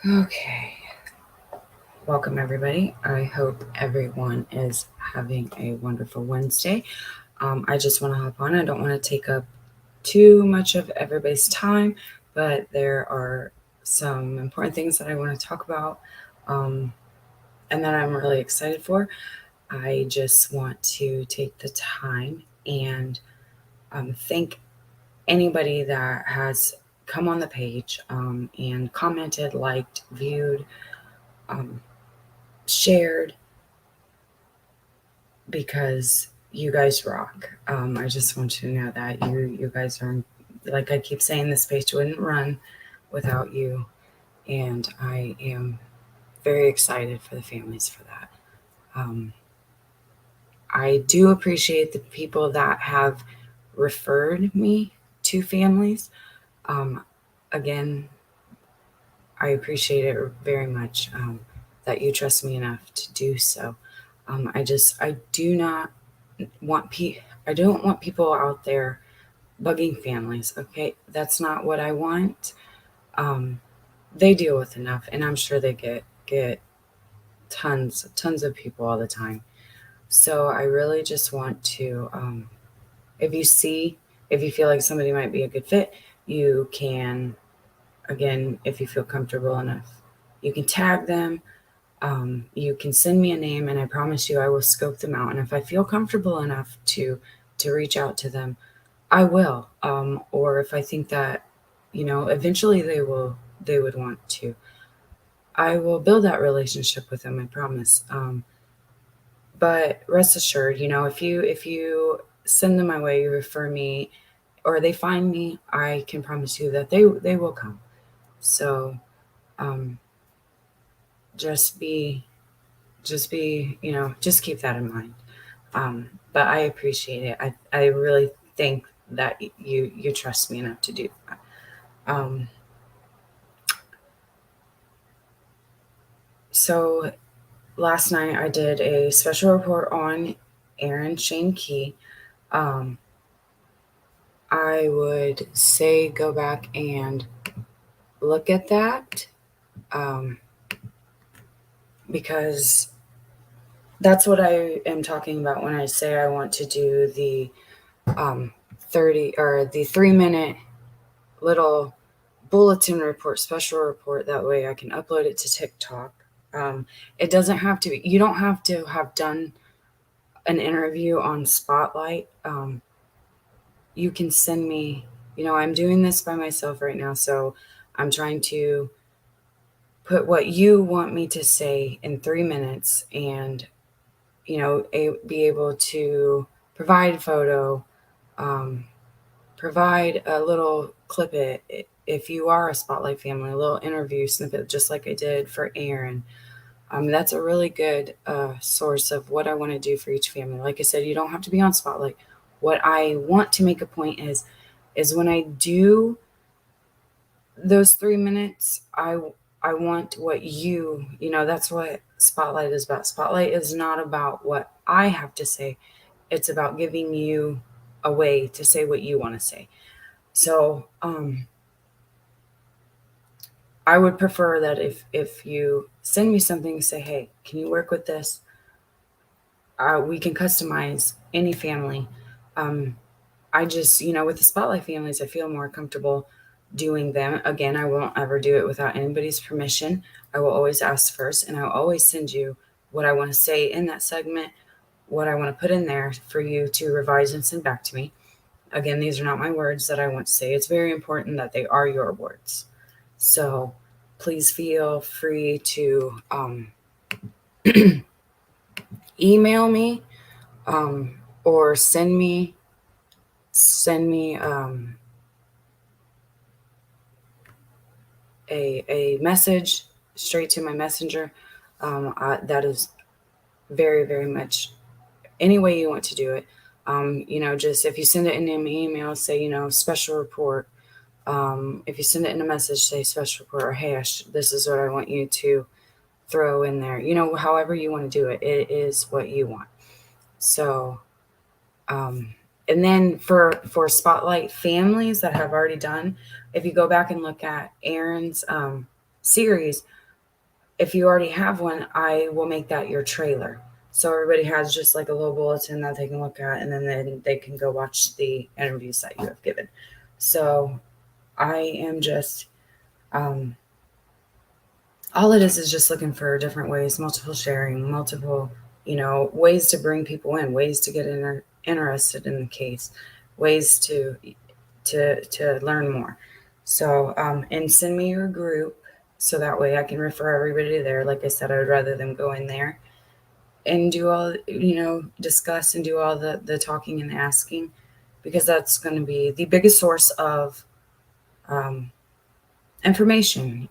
Okay, welcome everybody. I hope everyone is having a wonderful Wednesday. I just want to hop on. I don't want to take up too much of everybody's time, but there are some important things that I want to talk about um, and that I'm really excited for. I just want to take the time and thank anybody that has come on the page and commented, liked, viewed, um, shared, because you guys rock. I just want you to know that you guys are, like I keep saying, this page wouldn't run without you, and I am very excited for the families for that. I do appreciate the people that have referred me to families. Um, Again, I appreciate it very much, that you trust me enough to do so. I do not want I don't want people out there bugging families. Okay, that's not what I want. Um, they deal with enough, and I'm sure they get tons of people all the time. So I really just want to, if you see, if you feel like somebody might be a good fit, you can, again, if you feel comfortable enough, you can tag them. You can send me a name, and I promise you, I will scope them out. And if I feel comfortable enough to reach out to them, I will. Or if I think that, eventually they would want to, I will build that relationship with them. I promise. But rest assured, if you send them my way, you refer me, or they find me, I can promise you that they will come. So um, just be just keep that in mind. Um, but I appreciate it. I really think that you trust me enough to do that. So last night I did a special report on Aaron Shane Key. Um, I would say go back and look at that, um, because that's what I am talking about when I say I want to do the um, 30 or the 3 minute little bulletin report, special report. That way I can upload it to TikTok. It doesn't have to, you don't have to have done an interview on Spotlight. You can send me, I'm doing this by myself right now. So I'm trying to put what you want me to say in 3 minutes and, be able to provide photo, um, provide a little clip it if you are a Spotlight family, a little interview snippet, just like I did for Aaron. That's a really good source of what I want to do for each family. Like I said, you don't have to be on Spotlight. What I want to make a point is when I do those 3 minutes, I want what that's what Spotlight is about. Spotlight is not about what I have to say. It's about giving you a way to say what you want to say. So I would prefer that if you send me something, say, hey, can you work with this? We can customize any family. Um, I just, with the Spotlight families, I feel more comfortable doing them. Again, I won't ever do it without anybody's permission. I will always ask first, and I'll always send you what I want to say in that segment, what I want to put in there for you to revise and send back to me. Again, these are not my words that I want to say. It's very important that they are your words. So please feel free to email me, um, or send me a message straight to my messenger. That is very, very much any way you want to do it. Just if you send it in an email, say, special report. If you send it in a message, say special report, or hey, this is what I want you to throw in there. However you want to do it, it is what you want. So, um, and then for Spotlight families that have already done, if you go back and look at Aaron's series, if you already have one, I will make that your trailer. So everybody has just like a little bulletin that they can look at, and then they can go watch the interviews that you have given. So I am just, all it is just looking for different ways, multiple sharing, multiple, ways to bring people in, ways to get interested in the case, ways to learn more. So, and send me your group so that way I can refer everybody there. Like I said, I would rather them go in there and do all, discuss and do all the talking and asking, because that's going to be the biggest source of information.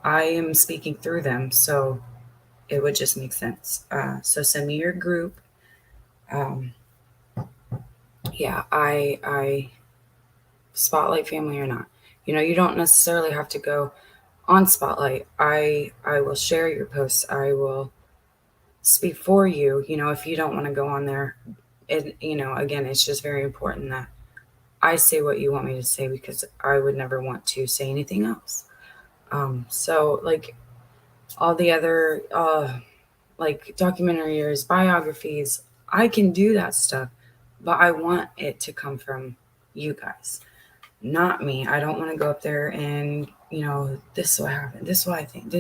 I am speaking through them, so it would just make sense. So send me your group. Yeah, I Spotlight family or not. You don't necessarily have to go on Spotlight. I will share your posts. I will speak for you. If you don't want to go on there, again, it's just very important that I say what you want me to say, because I would never want to say anything else. So like all the other like documentaries, biographies, I can do that stuff, but I want it to come from you guys, not me. I don't want to go up there and, this is what happened, this is what I think.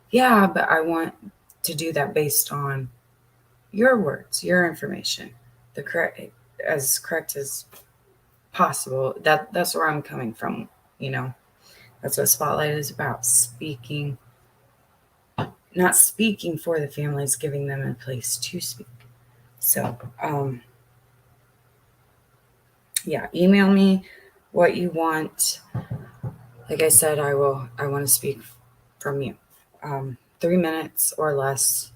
Yeah, but I want to do that based on your words, your information, as correct as possible. That's where I'm coming from. That's what Spotlight is about. Speaking, not speaking for the families, giving them a place to speak. So, yeah, email me what you want. Like I said, I want to speak from you. 3 minutes or less,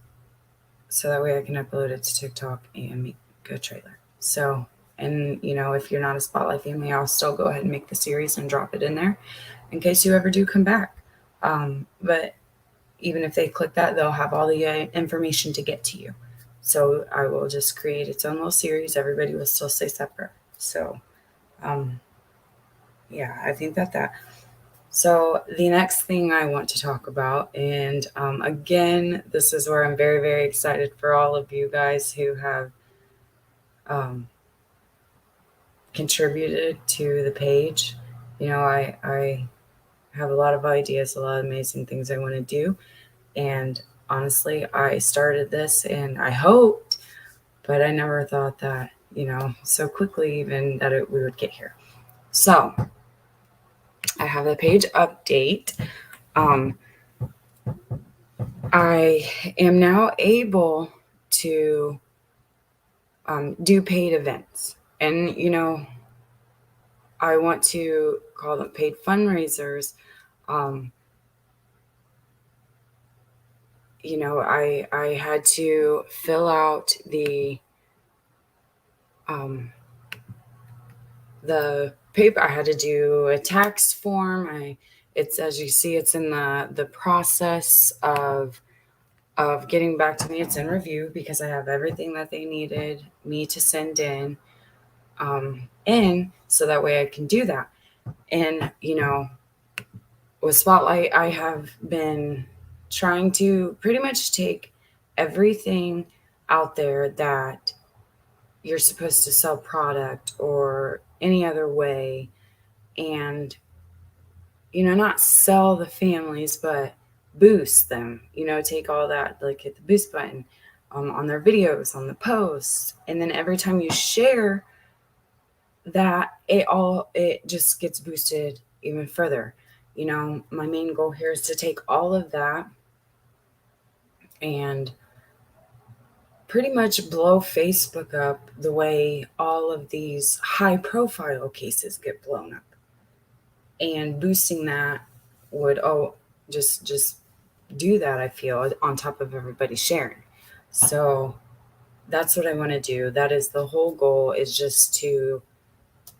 so that way I can upload it to TikTok and make a trailer. So, and if you're not a Spotlight family, I'll still go ahead and make the series and drop it in there in case you ever do come back. But even if they click that, they'll have all the information to get to you. So I will just create its own little series. Everybody will still stay separate. So, yeah, I think that. So the next thing I want to talk about, and again, this is where I'm very, very excited for all of you guys who have contributed to the page. I have a lot of ideas, a lot of amazing things I want to do. And honestly, I started this and I hoped, but I never thought that, so quickly even that we would get here. So I have a page update. I am now able to do paid events. And, I want to call them paid fundraisers. I had to fill out the paper. I had to do a tax form. It's, as you see, it's in the process of getting back to me. It's in review because I have everything that they needed me to send in, so that way I can do that. And, with Spotlight, I have been trying to pretty much take everything out there that you're supposed to sell product or any other way, and not sell the families, but boost them. Take all that, like hit the boost button on their videos, on the posts, and then every time you share that, it just gets boosted even further. My main goal here is to take all of that and pretty much blow Facebook up the way all of these high profile cases get blown up. And boosting that would just do that, I feel, on top of everybody sharing. So that's what I want to do. That is the whole goal, is just to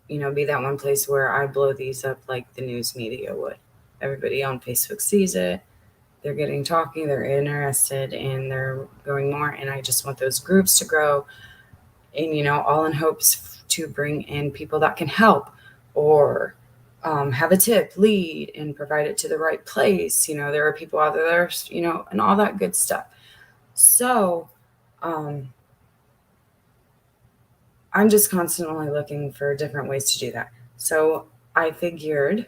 be that one place where I blow these up like the news media would. Everybody on Facebook sees it. They're getting talking, they're interested, and they're going more. And I just want those groups to grow, and all in hopes to bring in people that can help, or have a tip, lead, and provide it to the right place. There are people out there that are, and all that good stuff. So I'm just constantly looking for different ways to do that. So I figured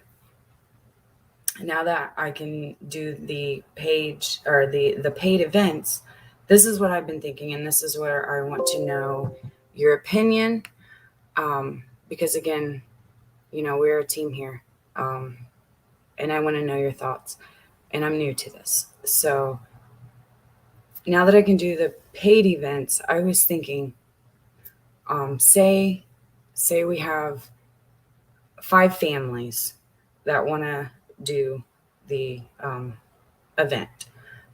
now that I can do the page or the paid events, this is what I've been thinking, and this is where I want to know your opinion. Because again, we're a team here. And I want to know your thoughts. And I'm new to this. So now that I can do the paid events, I was thinking, say we have 5 families that want to do the event.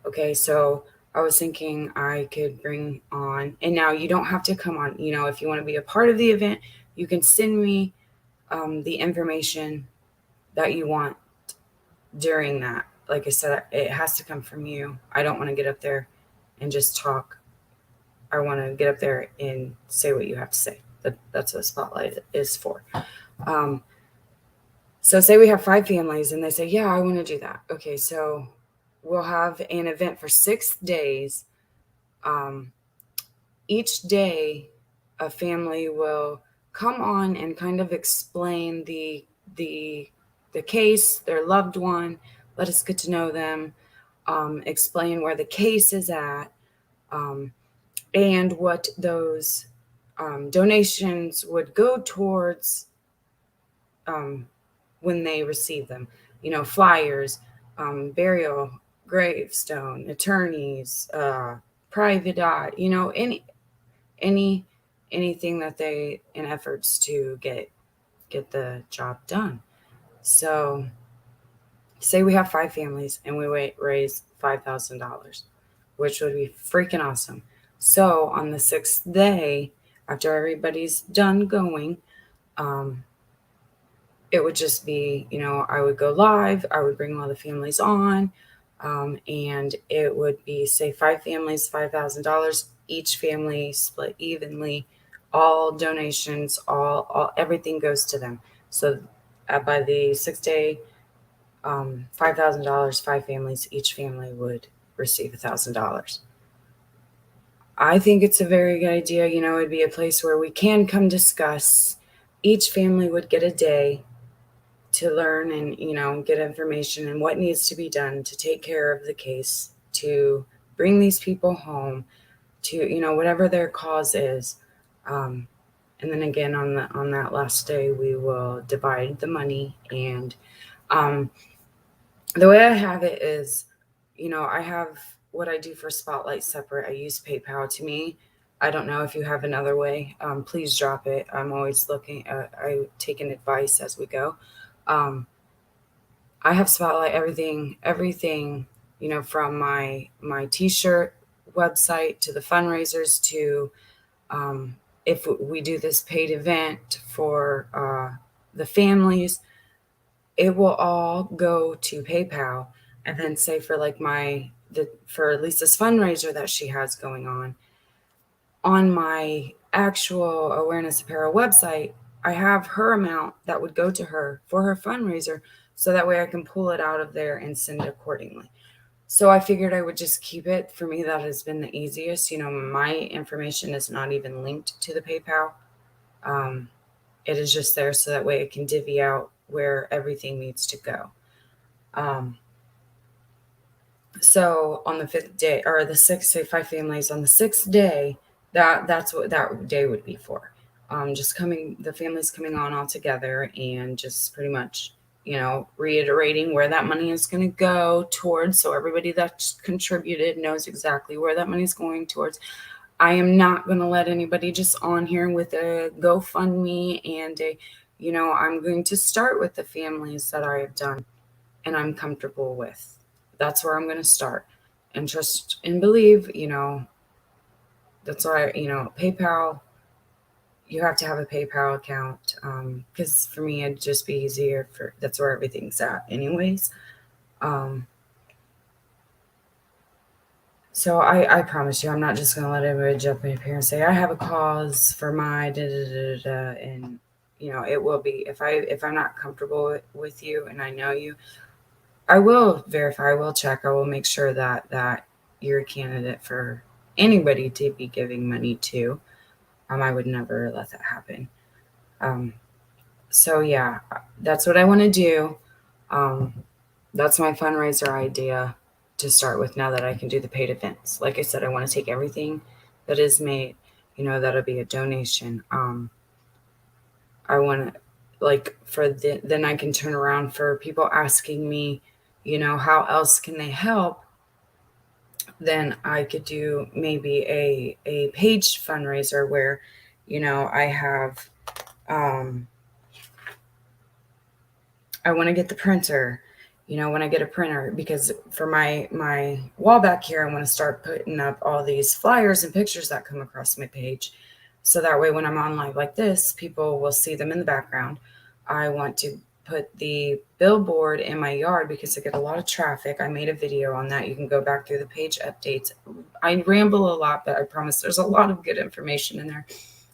Okay, so I was thinking I could bring on, and now you don't have to come on, if you want to be a part of the event, you can send me the information that you want during that. Like I said, it has to come from you. I don't want to get up there and just talk. I want to get up there and say what you have to say. That's what Spotlight is for. So say we have 5 families and they say, yeah, I want to do that. Okay, so we'll have an event for 6 days. Each day, a family will come on and kind of explain the case, their loved one, let us get to know them, explain where the case is at, and what those donations would go towards when they receive them. Flyers, burial, gravestone, attorneys, private eye, anything that they in efforts to get the job done. So say we have 5 families and we raise $5,000, which would be freaking awesome. So on the 6th day, after everybody's done going, it would just be, I would go live, I would bring all the families on, and it would be, say, 5 families, $5,000, each family split evenly, all donations, all everything goes to them. So by the 6th day, $5,000, 5 families, each family would receive $1,000. I think it's a very good idea. It'd be a place where we can come discuss. Each family would get a day to learn and, get information and what needs to be done to take care of the case, to bring these people home, to, whatever their cause is. And then again, on that last day, we will divide the money. And the way I have it is, I have what I do for Spotlight separate. I use PayPal. To me, I don't know if you have another way. Please drop it. I'm always looking. I take an advice as we go. I have Spotlight everything, from my t-shirt website to the fundraisers to if we do this paid event for the families, it will all go to PayPal. And then say for like for Lisa's fundraiser that she has going on my actual Awareness Apparel website, I have her amount that would go to her for her fundraiser, so that way I can pull it out of there and send it accordingly. So I figured I would just keep it. For me, that has been the easiest. My information is not even linked to the PayPal. It is just there so that way it can divvy out where everything needs to go. So on the 5th day, or the 6th, say 5 families on the 6th day, that's what that day would be for. Just the families coming on all together and just pretty much, reiterating where that money is going to go towards. So everybody that's contributed knows exactly where that money is going towards. I am not going to let anybody just on here with a GoFundMe and I'm going to start with the families that I have done and I'm comfortable with. That's where I'm going to start, and trust and believe, that's why, PayPal, you have to have a PayPal account. Because for me, it'd just be easier that's where everything's at anyways. So I promise you, I'm not just going to let everybody jump in here and say, I have a cause for my and, it will be, if I'm not comfortable with you and I know you, I will verify, I will check, I will make sure that you're a candidate for anybody to be giving money to. I would never let that happen. So yeah, that's what I want to do. Um, that's my fundraiser idea to start with now that I can do the paid events. Like I said, I want to take everything that is made, that'll be a donation. I want to, like, then I can turn around for people asking me, how else can they help? Then I could do maybe a page fundraiser where, I have, I want to get the printer, when I get a printer, because for my wall back here, I want to start putting up all these flyers and pictures that come across my page. So that way, when I'm on live like this, people will see them in the background. I want to put the billboard in my yard because I get a lot of traffic. I made a video on that. You can go back through the page updates. I ramble a lot, but I promise there's a lot of good information in there.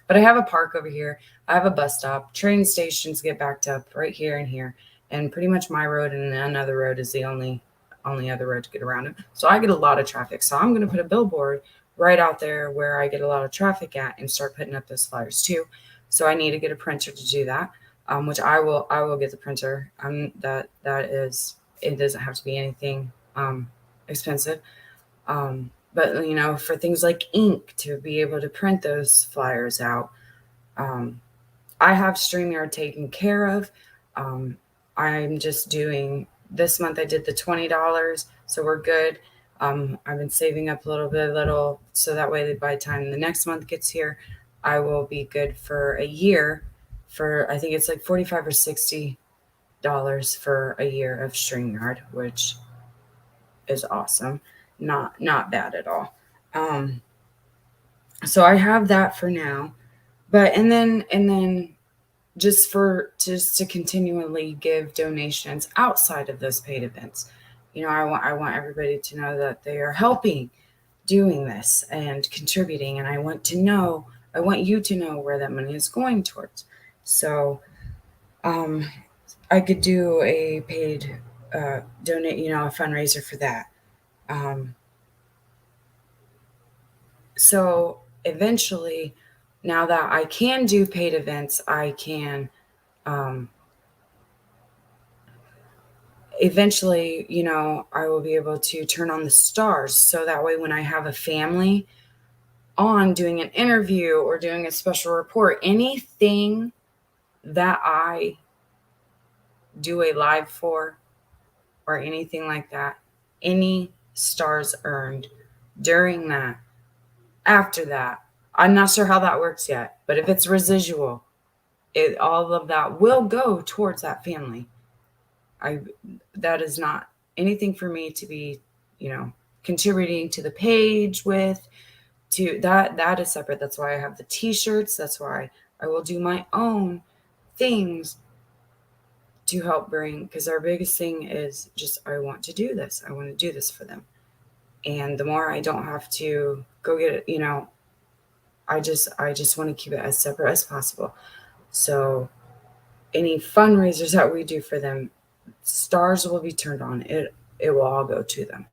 But I have a park over here. I have a bus stop. Train stations get backed up right here and here. And pretty much my road and another road is the only other road to get around it. So I get a lot of traffic. So I'm going to put a billboard right out there where I get a lot of traffic at and start putting up those flyers too. So I need to get a printer to do that, which I will get the printer. That is, it doesn't have to be anything expensive. But for things like ink to be able to print those flyers out, I have StreamYard taken care of. Um, I'm just doing this month. I did the $20, so we're good. I've been saving up a little, so that way by the time the next month gets here, I will be good for a year. For I think it's like $45 or $60 for a year of StreamYard, which is awesome. Not bad at all. So I have that for now, but and then just to continually give donations outside of those paid events. I want everybody to know that they are helping doing this and contributing, and I want you to know where that money is going towards. So I could do a paid donate, a fundraiser for that. Um, so eventually, now that I can do paid events, I can um, eventually, I will be able to turn on the stars. So that way, when I have a family on doing an interview or doing a special report, anything that I do a live for or anything like that, any stars earned during that, after that, I'm not sure how that works yet, but if it's residual, all of that will go towards that family. I That is not anything for me to be, contributing to the page with. To that is separate. That's why I have the t-shirts. That's why I will do my own things to help bring, because our biggest thing is just I want to do this. I want to do this for them. And the more I don't have to go get it, I just want to keep it as separate as possible. So any fundraisers that we do for them, stars will be turned on. It will all go to them.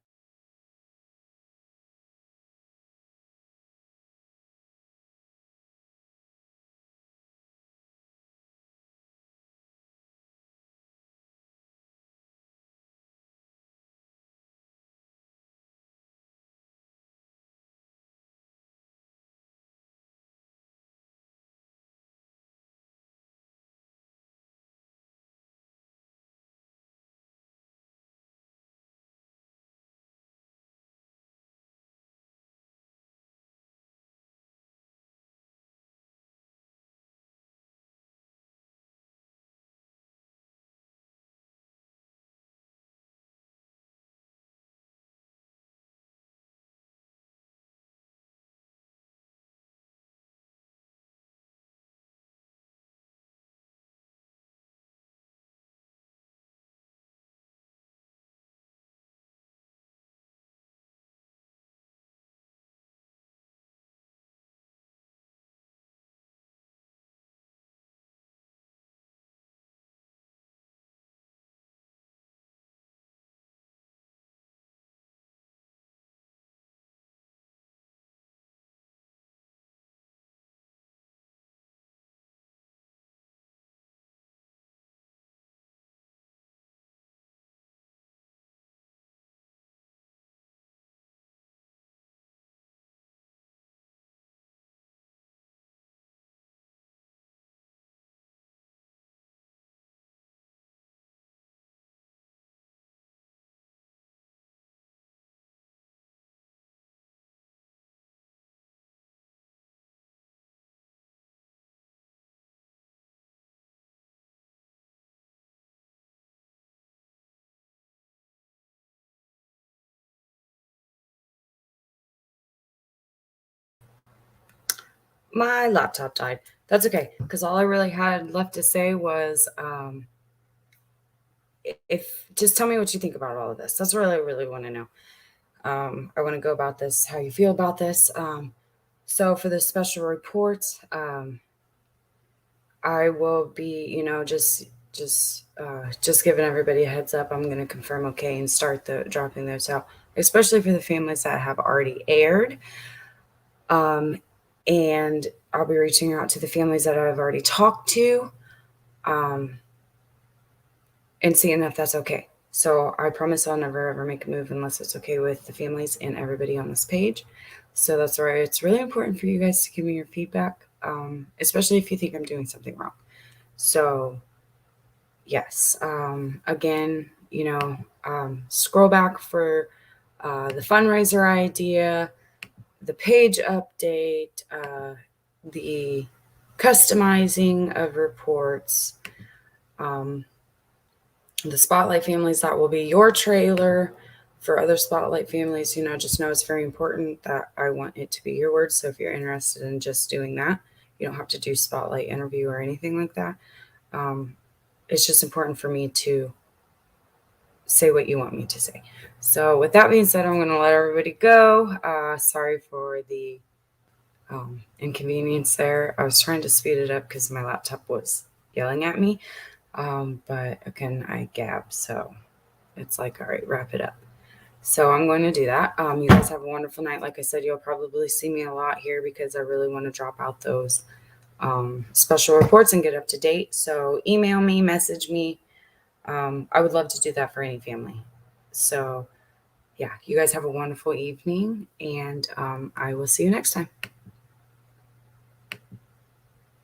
My laptop died. That's okay, because all I really had left to say was, if just tell me what you think about all of this. That's what I really want to know. I want to go about this, how you feel about this. So for the special reports, I will be, just giving everybody a heads up. I'm going to confirm okay and start the dropping those out, especially for the families that have already aired. And I'll be reaching out to the families that I've already talked to, and seeing if that's okay. So I promise I'll never ever make a move unless it's okay with the families and everybody on this page. So that's why it's really important for you guys to give me your feedback, especially if you think I'm doing something wrong. So yes, again, scroll back for the fundraiser idea, the page update, the customizing of reports, the Spotlight families, that will be your trailer. For other Spotlight families, just know it's very important that I want it to be your words. So if you're interested in just doing that, you don't have to do Spotlight interview or anything like that. It's just important for me to say what you want me to say. So with that being said, I'm going to let everybody go. Sorry for the inconvenience there. I was trying to speed it up because my laptop was yelling at me. But again, I gab, so it's like, all right, wrap it up. So I'm going to do that. You guys have a wonderful night. Like I said, you'll probably see me a lot here because I really want to drop out those special reports and get up to date. So email me, message me. I would love to do that for any family. So yeah, you guys have a wonderful evening, and I will see you next time.